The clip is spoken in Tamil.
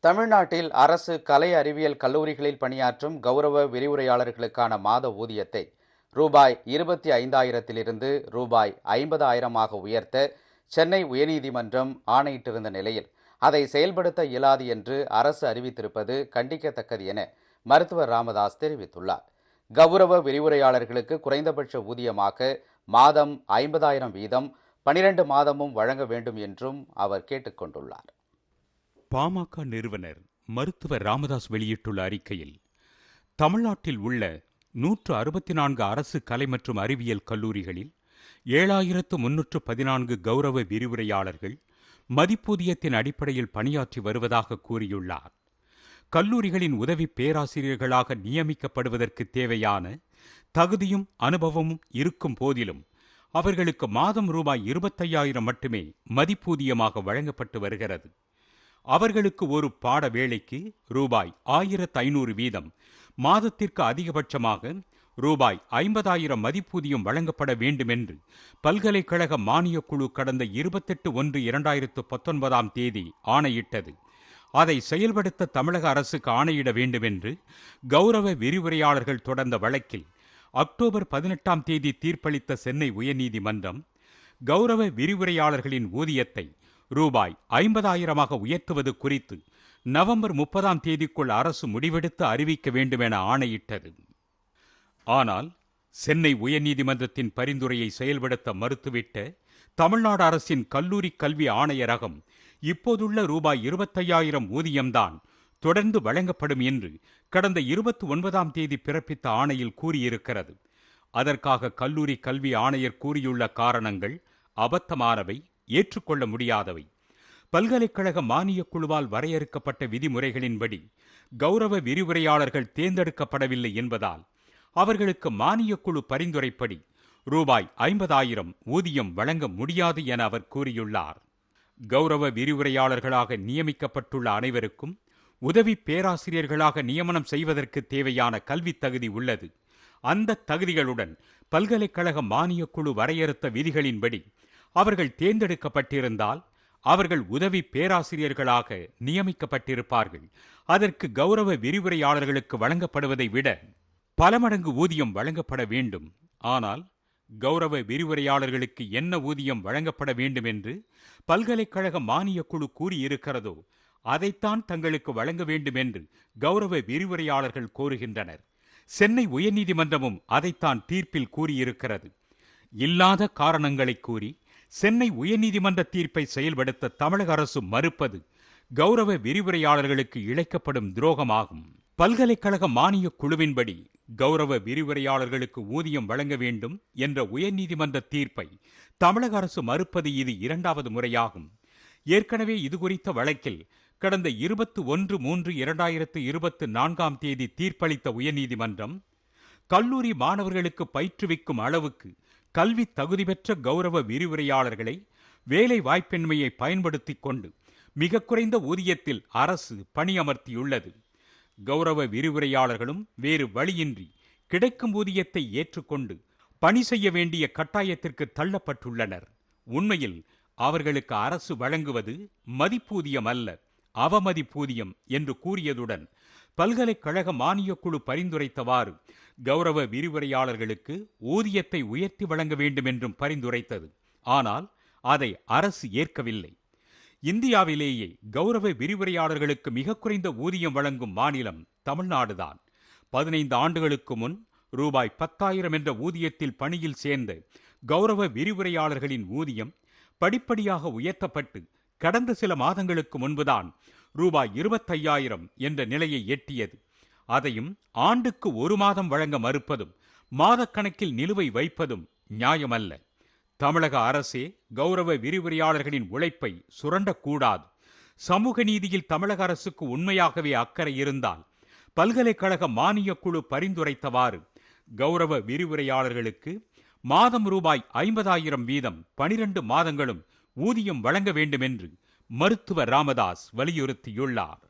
தமிழ்நாட்டில் அரசு கலை அறிவியல் கல்லூரிகளில் பணியாற்றும் கௌரவ விரிவுரையாளர்களுக்கான மாத ஊதியத்தை ரூபாய் 25,000 ரூபாய் 50,000 உயர்த்த சென்னை உயர்நீதிமன்றம் ஆணையிட்டிருந்த நிலையில் அதை செயல்படுத்த இயலாது என்று அரசு அறிவித்திருப்பது கண்டிக்கத்தக்கது என மருத்துவர் ராமதாஸ் தெரிவித்துள்ளார். கௌரவ விரிவுரையாளர்களுக்கு குறைந்தபட்ச ஊதியமாக மாதம் 50,000 வீதம் 12 மாதமும் வழங்க வேண்டும் என்றும் அவர் கேட்டுக்கொண்டுள்ளார். பாமக நிறுவனர் மருத்துவர் ராமதாஸ் வெளியிட்டுள்ள அறிக்கையில், தமிழ்நாட்டில் உள்ள 164 அரசு கலை மற்றும் அறிவியல் கல்லூரிகளில் 7,314 கௌரவ விரிவுரையாளர்கள் மதிப்பூதியத்தின் அடிப்படையில் பணியாற்றி வருவதாக கூறியுள்ளார். கல்லூரிகளின் உதவி பேராசிரியர்களாக நியமிக்கப்படுவதற்கு தேவையான தகுதியும் அனுபவமும் இருக்கும் போதிலும் அவர்களுக்கு மாதம் ரூபாய் 25,000 மட்டுமே மதிப்பூதியமாக வழங்கப்பட்டு வருகிறது. அவர்களுக்கு ஒரு பாட வேளைக்கு ரூபாய் 1,500 வீதம், மாதத்திற்கு அதிகபட்சமாக ரூபாய் 50,000 மதிப்பூதியம் வழங்கப்பட வேண்டும் என்று பல்கலைக்கழக மானியக் குழு கடந்த 28/1/2019 ஆணையிட்டது. அதை செயல்படுத்த தமிழக அரசுக்கு ஆணையிட வேண்டும் என்று கௌரவ விரிவுரையாளர்கள் தொடர்ந்த வழக்கில் அக்டோபர் 18 தீர்ப்பளித்த சென்னை உயர்நீதிமன்றம், கௌரவ விரிவுரையாளர்களின் ஊதியத்தை ரூபாய் 50,000 உயர்த்துவது குறித்து நவம்பர் 30 அரசு முடிவெடுத்து அறிவிக்க வேண்டும் என ஆணையிட்டது. ஆனால் சென்னை உயர்நீதிமன்றத்தின் பரிந்துரையை செயல்படுத்த மறுத்துவிட்ட தமிழ்நாடு அரசின் கல்லூரி கல்வி ஆணையரகம் இப்போதுள்ள ரூபாய் 25,000 ஊதியம்தான் தொடர்ந்து வழங்கப்படும் என்று கடந்த 29 பிறப்பித்த ஆணையில் கூறியிருக்கிறது. அதற்காக கல்லூரி கல்வி ஆணையர் கூறியுள்ள காரணங்கள் அபத்தமானவை, ஏற்றுக்கொள்ள முடியாதவை. பல்கலைக்கழக மானியக் குழுவால் வரையறுக்கப்பட்ட விதிமுறைகளின்படி கௌரவ விரிவுரையாளர்கள் தேர்ந்தெடுக்கப்படவில்லை என்பதால் அவர்களுக்கு மானியக் குழு பரிந்துரைப்படி ரூபாய் 50,000 ஊதியம் வழங்க முடியாது என அவர் கூறியுள்ளார். கௌரவ விரிவுரையாளர்களாக நியமிக்கப்பட்டுள்ள அனைவருக்கும் உதவி பேராசிரியர்களாக நியமனம் செய்வதற்கு தேவையான கல்வித் தகுதி உள்ளது. அந்த தகுதிகளுடன் பல்கலைக்கழக மானியக் குழு வரையறுத்த விதிகளின்படி அவர்கள் தேர்ந்தெடுக்கப்பட்டிருந்தால் அவர்கள் உதவி பேராசிரியர்களாக நியமிக்கப்பட்டிருப்பார்கள். அதற்கு கௌரவ விரிவுரையாளர்களுக்கு வழங்கப்படுவதை விட பல மடங்கு ஊதியம் வழங்கப்பட வேண்டும். ஆனால் கௌரவ விரிவுரையாளர்களுக்கு என்ன ஊதியம் வழங்கப்பட வேண்டும் என்று பல்கலைக்கழக மானியக் குழு கூறியிருக்கிறதோ அதைத்தான் தங்களுக்கு வழங்க வேண்டும் என்று கௌரவ விரிவுரையாளர்கள் கோருகின்றனர். சென்னை உயர்நீதிமன்றமும் அதைத்தான் தீர்ப்பில் கூறியிருக்கிறது. இல்லாத காரணங்களை கூறி சென்னை உயர்நீதிமன்ற தீர்ப்பை செயல்படுத்த தமிழக அரசு மறுப்பது கௌரவ விரிவுரையாளர்களுக்கு இழைக்கப்படும் துரோகமாகும். பல்கலைக்கழக மானியக் குழுவின்படி கௌரவ விரிவுரையாளர்களுக்கு ஊதியம் வழங்க வேண்டும் என்ற உயர்நீதிமன்ற தீர்ப்பை தமிழக அரசு மறுப்பது இது 2வது முறையாகும். ஏற்கனவே இதுகுறித்த வழக்கில் கடந்த 21/3/2024 தீர்ப்பளித்த உயர்நீதிமன்றம், கல்லூரி மாணவர்களுக்கு பயிற்றுவிக்கும் அளவுக்கு கல்வி தகுதி பெற்ற கௌரவ விரிவுரையாளர்களை வேலை வாய்ப்பின்மையை பயன்படுத்தி கொண்டு மிக குறைந்த ஊதியத்தில் அரசு பணியமர்த்தியுள்ளது. கௌரவ விரிவுரையாளர்களும் வேறு வழியின்றி கிடைக்கும் ஊதியத்தை ஏற்றுக்கொண்டு பணி செய்ய வேண்டிய கட்டாயத்திற்கு தள்ளப்பட்டுள்ளனர். உண்மையில் அவர்களுக்கு அரசு வழங்குவது மதிப்பூதியம் அல்ல, அவமதிப்பூதியம் என்று கூறியதுடன் பல்கலைக்கழக மானியக் குழு பரிந்துரைத்தவாறு கௌரவ விரிவுரையாளர்களுக்கு ஊதியத்தை உயர்த்தி வழங்க வேண்டும் என்றும் பரிந்துரைத்தது. ஆனால் அதை அரசு ஏற்கவில்லை. இந்தியாவிலேயே கௌரவ விரிவுரையாளர்களுக்கு மிக குறைந்த ஊதியம் வழங்கும் மாநிலம் தமிழ்நாடுதான். 15 ஆண்டுகளுக்கு முன் ரூபாய் 10,000 என்ற ஊதியத்தில் பணியில் சேர்ந்த கௌரவ விரிவுரையாளர்களின் ஊதியம் படிப்படியாக உயர்த்தப்பட்டு கடந்த சில மாதங்களுக்கு முன்புதான் ரூபாய் 25,000 என்ற நிலையை எட்டியது. அதையும் ஆண்டுக்கு 1 மாதம் வழங்க மறுப்பதும் மாதக்கணக்கில் நிலுவை வைப்பதும் நியாயமல்ல. தமிழக அரசே கௌரவ விரிவுரையாளர்களின் உழைப்பை சுரண்டக்கூடாது. சமூக நீதியில் தமிழக அரசுக்கு உண்மையாகவே அக்கறை இருந்தால் பல்கலைக்கழக மானியக் குழு பரிந்துரைத்தவாறு கௌரவ விரிவுரையாளர்களுக்கு மாதம் ரூபாய் 50,000 வீதம் 12 மாதங்களும் ஊதியம் வழங்க வேண்டும் என்று மருத்துவர் ராமதாஸ் வலியுறுத்தியுள்ளார்.